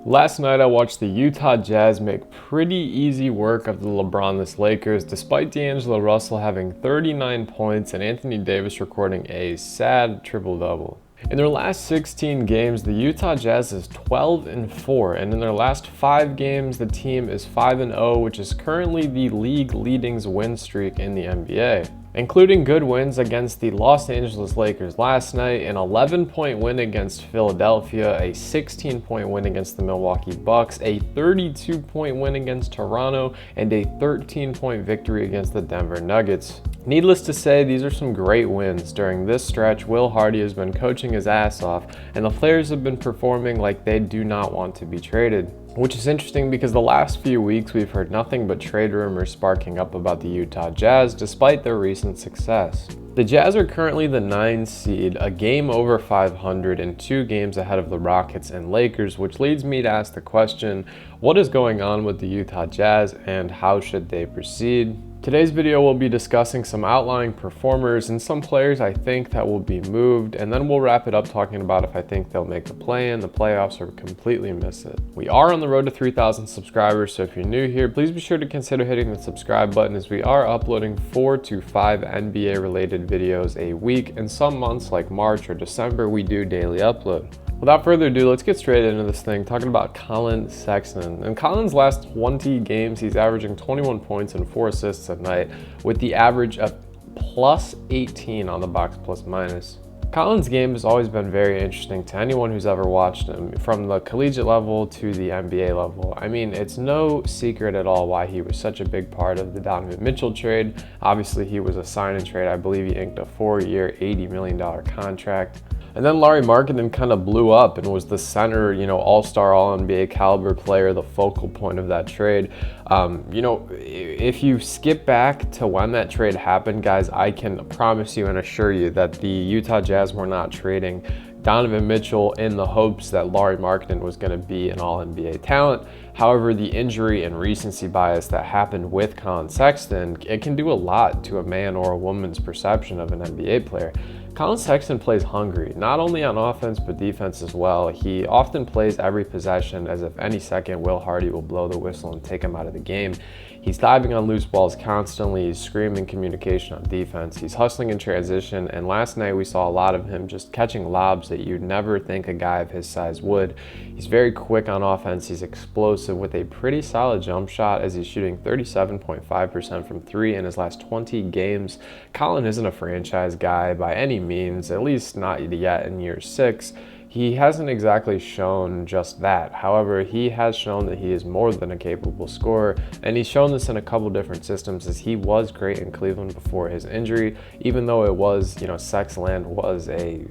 Last night I watched the Utah Jazz make pretty easy work of the LeBron-less Lakers despite D'Angelo Russell having 39 points and Anthony Davis recording a sad triple-double. In their last 16 games, the Utah Jazz is 12-4, and in their last 5 games, the team is 5-0, which is currently the league leading win streak in the NBA. Including good wins against the Los Angeles Lakers last night, an 11-point win against Philadelphia, a 16-point win against the Milwaukee Bucks, a 32-point win against Toronto, and a 13-point victory against the Denver Nuggets. Needless to say, these are some great wins. During this stretch, Will Hardy has been coaching his ass off, and the players have been performing like they do not want to be traded. Which is interesting because the last few weeks we've heard nothing but trade rumors sparking up about the Utah Jazz despite their recent success. The Jazz are currently the 9th seed, a game over 500 and 2 games ahead of the Rockets and Lakers, which leads me to ask the question, what is going on with the Utah Jazz and how should they proceed? Today's video will be discussing some outlying performers and some players I think that will be moved, and then we'll wrap it up talking about if I think they'll make the play-in, the playoffs, or completely miss it. We are on the road to 3,000 subscribers, so if you're new here, please be sure to consider hitting the subscribe button as we are uploading 4 to 5 NBA related videos a week, and some months like March or December we do daily upload. Without further ado, let's get straight into this thing, talking about Collin Sextron. In Collin's last 20 games, he's averaging 21 points and 4 assists a night, with the average of plus 18 on the box plus minus. Collin's game has always been very interesting to anyone who's ever watched him, from the collegiate level to the NBA level. I mean, it's no secret at all why he was such a big part of the Donovan Mitchell trade. Obviously, he was a sign and trade. I believe he inked a 4-year, $80 million contract. And then Lauri&Clarkson kind of blew up and was the center, all-star, all-NBA caliber player, the focal point of that trade. If you skip back to when that trade happened, guys, I can promise you and assure you that the Utah Jazz were not trading Donovan Mitchell in the hopes that Lauri&Clarkson was going to be an all-NBA talent. However, the injury and recency bias that happened with Collin Sextron, it can do a lot to a man or a woman's perception of an NBA player. Collin Sextron plays hungry, not only on offense but defense as well. He often plays every possession as if any second Will Hardy will blow the whistle and take him out of the game. He's diving on loose balls constantly, he's screaming communication on defense, he's hustling in transition, and last night we saw a lot of him just catching lobs that you'd never think a guy of his size would. He's very quick on offense, he's explosive with a pretty solid jump shot as he's shooting 37.5% from 3 in his last 20 games. Collin isn't a franchise guy by any means, at least not yet in year 6. He hasn't exactly shown just that. However, he has shown that he is more than a capable scorer, and he's shown this in a couple different systems as he was great in Cleveland before his injury, even though it was, Sexland was a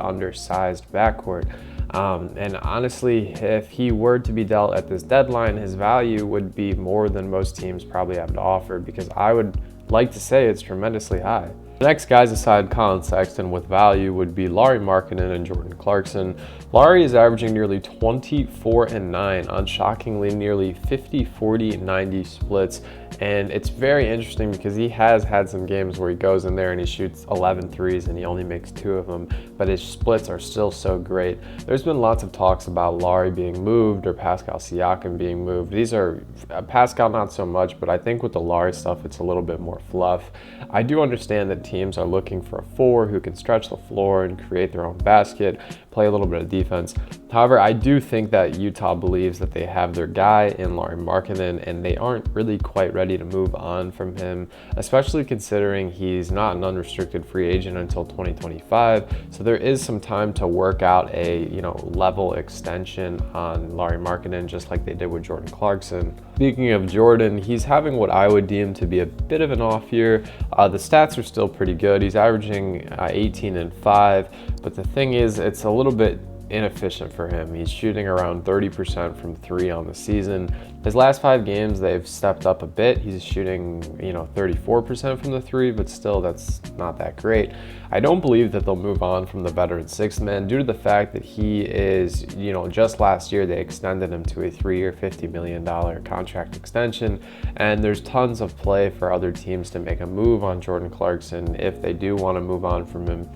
undersized backcourt. And honestly, if he were to be dealt at this deadline, his value would be more than most teams probably have to offer, because I would like to say it's tremendously high. The next guys aside Collin Sextron with value would be Lauri&Clarkson and Jordan Clarkson. Lauri is averaging nearly 24-9 on shockingly nearly 50-40-90 splits, and it's very interesting because he has had some games where he goes in there and he shoots 11 threes and he only makes 2 of them, but his splits are still so great. There's been lots of talks about Lauri being moved or Pascal Siakam being moved. These are Pascal not so much, but I think with the Lauri stuff it's a little bit more fluff. I do understand that teams are looking for a 4 who can stretch the floor and create their own basket, play a little bit of defense. However, I do think that Utah believes that they have their guy in Lauri&Clarkson, and they aren't really quite ready to move on from him, especially considering he's not an unrestricted free agent until 2025. So there is some time to work out a level extension on Lauri&Clarkson, just like they did with Jordan Clarkson. Speaking of Jordan, he's having what I would deem to be a bit of an off year. The stats are still pretty good. He's averaging 18-5, but the thing is, it's a little bit inefficient for him. He's shooting around 30% from 3 on the season. His last 5 games, they've stepped up a bit. He's shooting, 34% from the 3, but still that's not that great. I don't believe that they'll move on from the veteran 6th man due to the fact that he is, just last year they extended him to a 3-year, $50 million contract extension, and there's tons of play for other teams to make a move on Jordan Clarkson if they do want to move on from him.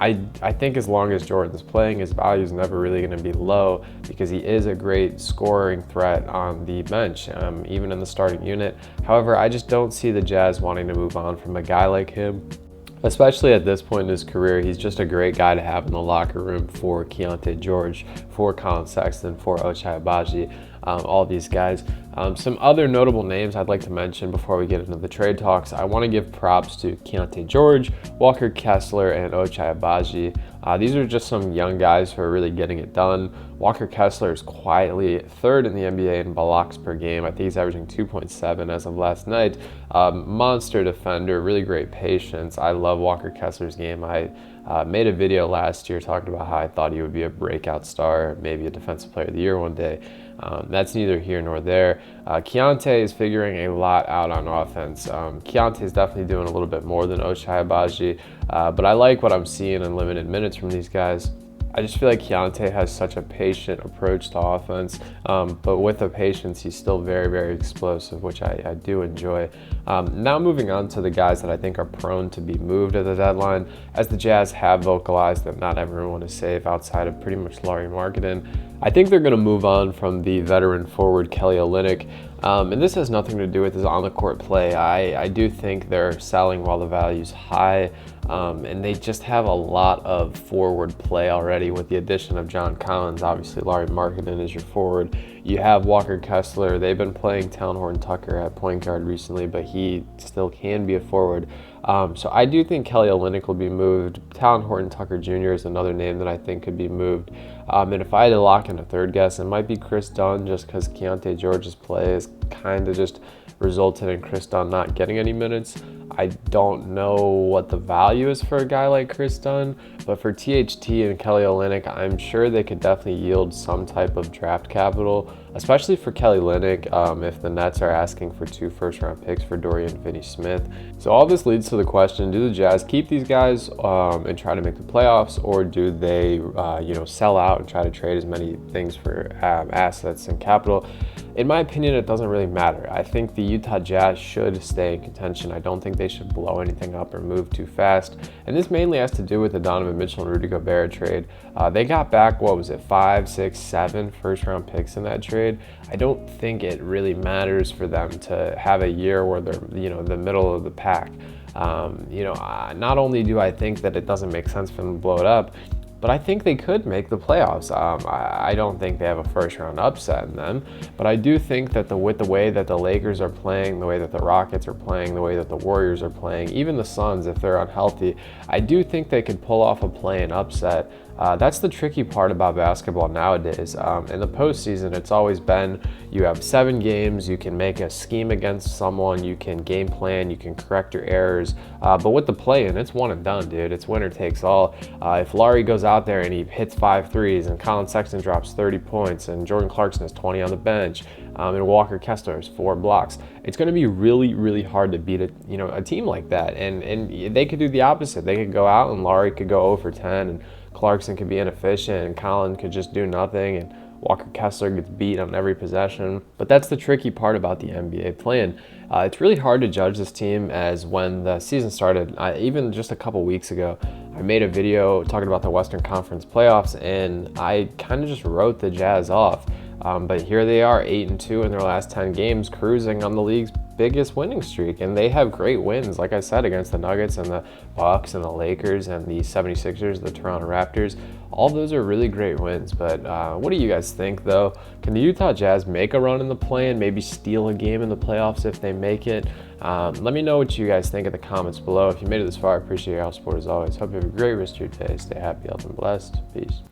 I think as long as Jordan's playing, his value is never really going to be low because he is a great scoring threat on the bench, even in the starting unit. However, I just don't see the Jazz wanting to move on from a guy like him. Especially at this point in his career, he's just a great guy to have in the locker room for Keyonte George, for Collin Sexton, for Ochai Agbaji, all these guys. Some other notable names I'd like to mention before we get into the trade talks. I want to give props to Keyonte George, Walker Kessler, and Ochai Agbaji. These are just some young guys who are really getting it done. Walker Kessler is quietly third in the NBA in blocks per game. I think he's averaging 2.7 as of last night. Monster defender, really great patience. I love Walker Kessler's game. I made a video last year talking about how I thought he would be a breakout star, maybe a defensive player of the year one day. That's neither here nor there. Keyonte is figuring a lot out on offense. Keyonte is definitely doing a little bit more than Ochai Agbaji, but I like what I'm seeing in limited minutes from these guys. I just feel like Keyonte has such a patient approach to offense, but with the patience, he's still very, very explosive, which I do enjoy. Now moving on to the guys that I think are prone to be moved at the deadline, as the Jazz have vocalized that not everyone is safe outside of pretty much Lauri&Clarkson. I think they're going to move on from the veteran forward Kelly Olynyk, and this has nothing to do with his on-the-court play. I do think they're selling while the value's high, and they just have a lot of forward play already with the addition of John Collins. Obviously, Lauri&Clarkson is your forward. You have Walker Kessler. They've been playing Talen Horton-Tucker at point guard recently, but he still can be a forward. So I do think Kelly Olynyk will be moved. Talen Horton-Tucker Jr. is another name that I think could be moved. And if I had to lock in a third guess, it might be Chris Dunn, just because Keyonte George's play has kind of just resulted in Chris Dunn not getting any minutes. I don't know what the value is for a guy like Chris Dunn, but for THT and Kelly Olynyk, I'm sure they could definitely yield some type of draft capital, especially for Kelly Olynyk, if the Nets are asking for 2 first-round picks for Dorian Finney-Smith. So all this leads to the question, do the Jazz keep these guys and try to make the playoffs, or do they sell out and try to trade as many things for assets and capital? In my opinion, it doesn't really matter. I think the Utah Jazz should stay in contention. I don't think they should blow anything up or move too fast. And this mainly has to do with the Donovan Mitchell and Rudy Gobert trade. They got back, 5, 6, 7 first-round picks in that trade. I don't think it really matters for them to have a year where they're, the middle of the pack. Not only do I think that it doesn't make sense for them to blow it up, but I think they could make the playoffs. I don't think they have a first-round upset in them, but I do think that with the way that the Lakers are playing, the way that the Rockets are playing, the way that the Warriors are playing, even the Suns, if they're unhealthy, I do think they could pull off a play-in upset. That's the tricky part about basketball nowadays. In the postseason, it's always been you have 7 games, you can make a scheme against someone, you can game plan, you can correct your errors. But with the play-in, it's one and done, dude. It's winner takes all. If Lauri goes out there and he hits 5 threes, and Collin Sexton drops 30 points, and Jordan Clarkson has 20 on the bench, and Walker Kessler has 4 blocks, it's going to be really, really hard to beat a team like that. And they could do the opposite. They could go out and Lauri could go 0 for 10, and Clarkson could be inefficient, and Collin could just do nothing, and Walker Kessler gets beat on every possession. But that's the tricky part about the NBA play-in. It's really hard to judge this team, as when the season started, even just a couple weeks ago, I made a video talking about the Western Conference playoffs, and I kind of just wrote the Jazz off. But here they are, 8-2 in their last 10 games, cruising on the league's biggest winning streak, and they have great wins, like I said, against the Nuggets and the Bucks and the Lakers and the 76ers, the Toronto Raptors. All those are really great wins. But what do you guys think, though? Can the Utah Jazz make a run in the play-in, maybe steal a game in the playoffs if they make it? Let me know what you guys think in the comments below. If you made it this far, I appreciate your help support as always. Hope you have a great rest of your day. Stay happy, healthy, and blessed. Peace.